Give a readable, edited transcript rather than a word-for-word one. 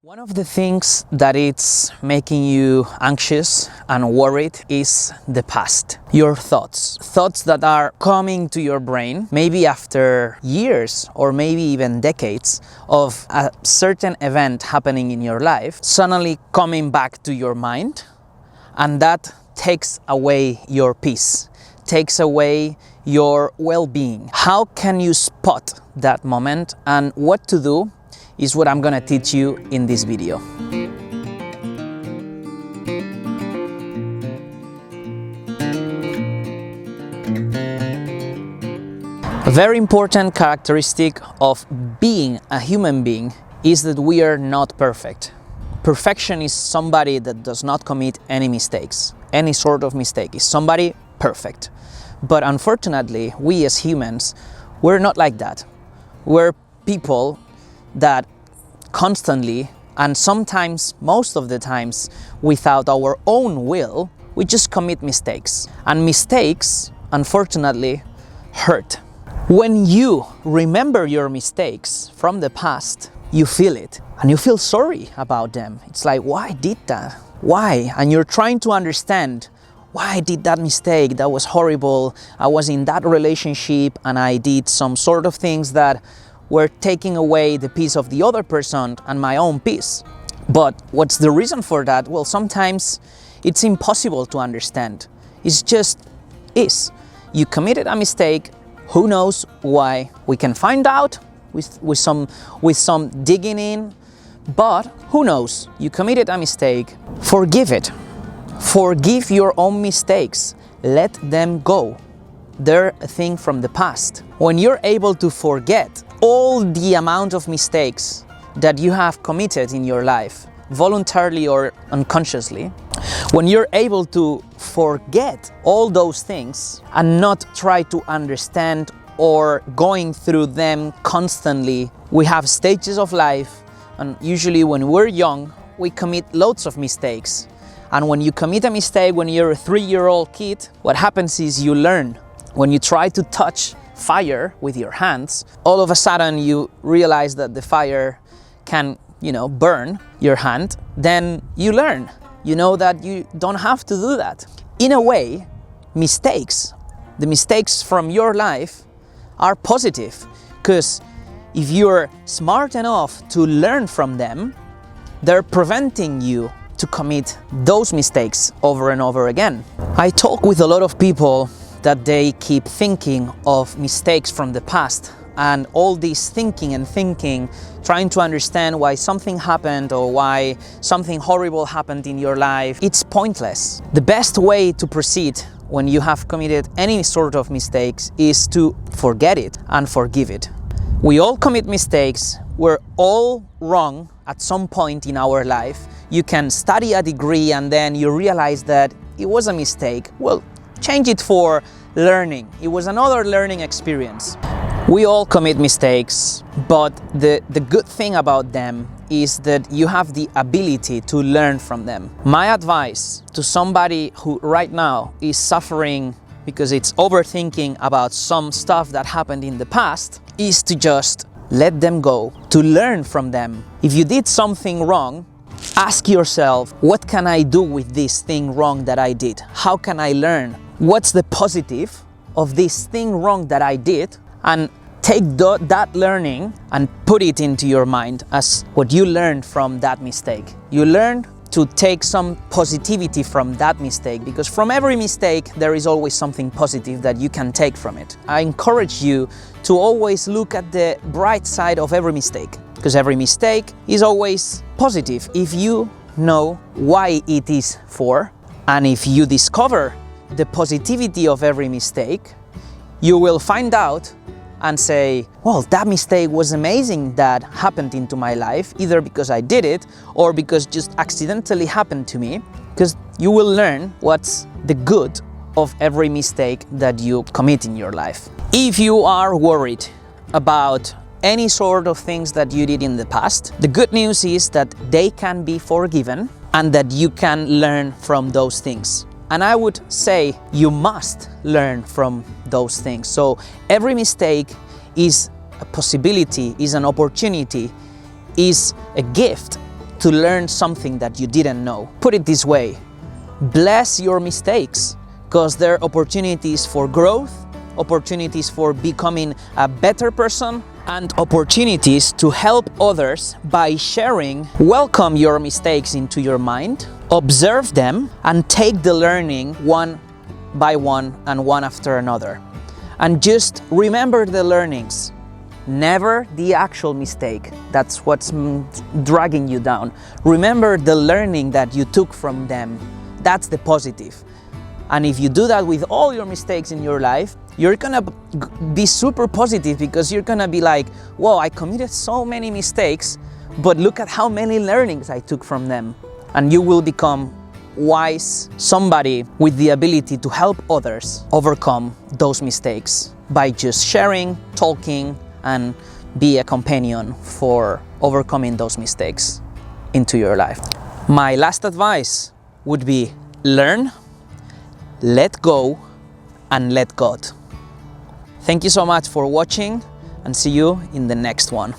One of the things that it's making you anxious and worried is the past. Your thoughts. Thoughts that are coming to your brain, maybe after years or maybe even decades of a certain event happening in your life, suddenly coming back to your mind, and that takes away your peace, takes away your well-being. How can you spot that moment and what to do is what I'm gonna teach you in this video. A very important characteristic of being a human being is that we are not perfect. Perfection is somebody that does not commit any mistakes, any sort of mistake. Is somebody perfect. But unfortunately, we as humans, we're not like that. We're people that constantly, and sometimes, most of the times, without our own will, we just commit mistakes. And mistakes, unfortunately, hurt. When you remember your mistakes from the past, you feel it, and you feel sorry about them. It's like, why I did that? Why? And you're trying to understand, why I did that mistake? That was horrible. I was in that relationship, and I did some sort of things that were taking away the peace of the other person and my own peace. But what's the reason for that? Well, sometimes it's impossible to understand. It's just is. You committed a mistake, who knows why? We can find out with some digging in, but who knows? You committed a mistake, forgive it. Forgive your own mistakes, let them go. They're a thing from the past. When you're able to forget all the amount of mistakes that you have committed in your life, voluntarily or unconsciously, when you're able to forget all those things and not try to understand or going through them constantly, we have stages of life, and usually when we're young, we commit loads of mistakes. And when you commit a mistake when you're a 3-year-old kid, what happens is you learn. When you try to touch fire with your hands, all of a sudden you realize that the fire can, burn your hand, then you learn. You know that you don't have to do that. In a way, mistakes, the mistakes from your life are positive, because if you're smart enough to learn from them, they're preventing you to commit those mistakes over and over again. I talk with a lot of people that they keep thinking of mistakes from the past, and all this thinking, trying to understand why something happened or why something horrible happened in your life, it's pointless. The best way to proceed when you have committed any sort of mistakes is to forget it and forgive it. We all commit mistakes, we're all wrong at some point in our life. You can study a degree and then you realize that it was a mistake. Well, change it for learning. It was another learning experience. We all commit mistakes, but the good thing about them is that you have the ability to learn from them. My advice to somebody who right now is suffering because it's overthinking about some stuff that happened in the past is to just let them go, to learn from them. If you did something wrong, ask yourself, what can I do with this thing wrong that I did? How can I learn? What's the positive of this thing wrong that I did? And take that learning and put it into your mind as what you learned from that mistake. You learned to take some positivity from that mistake, because from every mistake there is always something positive that you can take from it. I encourage you to always look at the bright side of every mistake, because every mistake is always positive if you know why it is for, and if you discover the positivity of every mistake, you will find out and say, well, that mistake was amazing that happened into my life, either because I did it or because just accidentally happened to me, because you will learn what's the good of every mistake that you commit in your life. If you are worried about any sort of things that you did in the past, the good news is that they can be forgiven and that you can learn from those things. And I would say you must learn from those things. So every mistake is a possibility, is an opportunity, is a gift to learn something that you didn't know. Put it this way, bless your mistakes, because they're opportunities for growth, opportunities for becoming a better person, and opportunities to help others by sharing. Welcome your mistakes into your mind, observe them, and take the learning one by one and one after another. And just remember the learnings, never the actual mistake. That's what's dragging you down. Remember the learning that you took from them. That's the positive. And if you do that with all your mistakes in your life, you're gonna be super positive, because you're gonna be like, whoa, I committed so many mistakes, but look at how many learnings I took from them. And you will become wise, somebody with the ability to help others overcome those mistakes by just sharing, talking, and be a companion for overcoming those mistakes into your life. My last advice would be learn, let go, and let God. Thank you so much for watching, and see you in the next one.